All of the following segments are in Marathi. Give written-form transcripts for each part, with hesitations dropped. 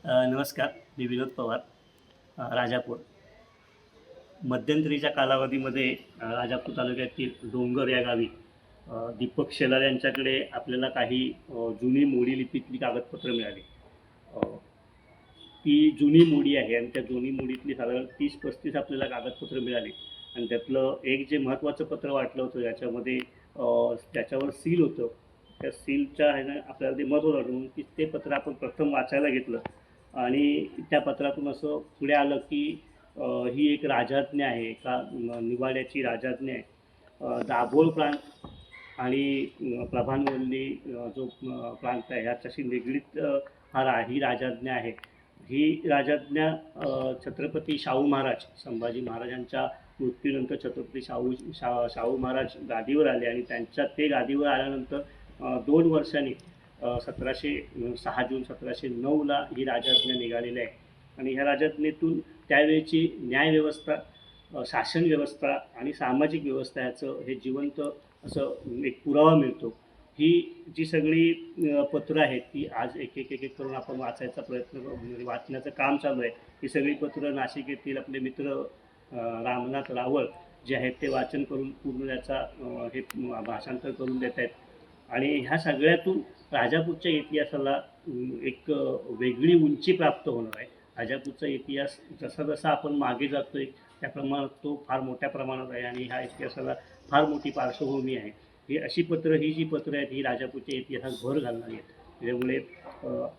नमस्कार. मी विनोद पवार, राजापूर. मध्यंतरीच्या कालावधीमध्ये राजापूर तालुक्यातील डोंगर या गावी दीपक शेलार यांच्याकडे आपल्याला काही जुनी मोडी लिपीतली कागदपत्रं मिळाली. अ, ती जुनी मोडी आहे आणि त्या जुनी मोडीतली साधारण 30-35 आपल्याला कागदपत्रं मिळाली आणि त्यातलं एक जे महत्त्वाचं पत्र वाटलं होतं याच्यामध्ये त्याच्यावर सील होतं. त्या सीलच्या ह्यानं आपल्याला ते महत्त्वाचं वाटलं म्हणून की ते पत्र आपण प्रथम वाचायला घेतलं आणि त्या पत्रातून असं पुढे आलं की ही एक राजाज्ञा आहे, एका निवाड्याची राजाज्ञा आहे. दाभोळ प्रांत आणि प्रभानवल्ली जो प्रांत आहे ह्याच्याशी निगडीत ही राजाज्ञा आहे. ही राजाज्ञा छत्रपती शाहू महाराज, संभाजी महाराजांच्या मृत्यूनंतर छत्रपती शाहू महाराज गादीवर आले आणि ते गादीवर आल्यानंतर 2 वर्षांनी 6 जून 1709ला ही राजाज्ञा निघालेली आहे आणि ह्या राजाज्ञेतून त्यावेळची न्यायव्यवस्था, शासन व्यवस्था आणि सामाजिक व्यवस्था ह्याचं हे जिवंत असं एक पुरावा मिळतो. ही जी सगळी पत्रं आहेत ती आज एक करून आपण वाचायचा प्रयत्न म्हणजे वाचण्याचं काम चालू आहे. ही सगळी पत्रं नाशिक येथील आपले मित्र रामनाथ रावळ जे आहेत ते वाचन करून पूर्ण त्याचा हे भाषांतर करून देत आहेत आणि ह्या सगळ्यातून राजापूरच्या इतिहासाला एक वेगळी उंची प्राप्त होणार आहे. राजापूरचा इतिहास जसा जसा आपण मागे जातो आहे त्या प्रमाणात तो फार मोठ्या प्रमाणात आहे आणि ह्या इतिहासाला फार मोठी पार्श्वभूमी आहे. ही जी पत्रं आहेत ही राजापूरच्या इतिहासात भर घालणारी आहेत. त्याच्यामुळे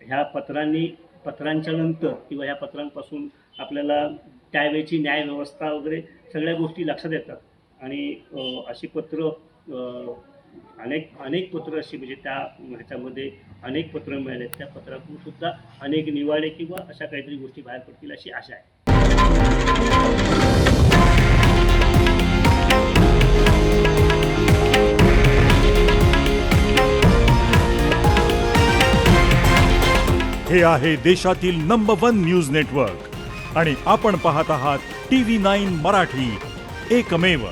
ह्या पत्रांच्या नंतर किंवा ह्या पत्रांपासून आपल्याला त्यावेळची न्यायव्यवस्था वगैरे सगळ्या गोष्टी लक्षात येतात आणि अशी पत्रं अनेक पत्रं अशी म्हणजे ह्याच्यामध्ये अनेक पत्रं मिळाले. त्या पत्रातून सुद्धा अनेक निवाडे किंवा अशा काहीतरी गोष्टी बाहेर पडतील अशी आशा आहे. हे आहे देशातील नंबर 1 न्यूज नेटवर्क आणि आपण पाहत आहात TV9 मराठी, एकमेव.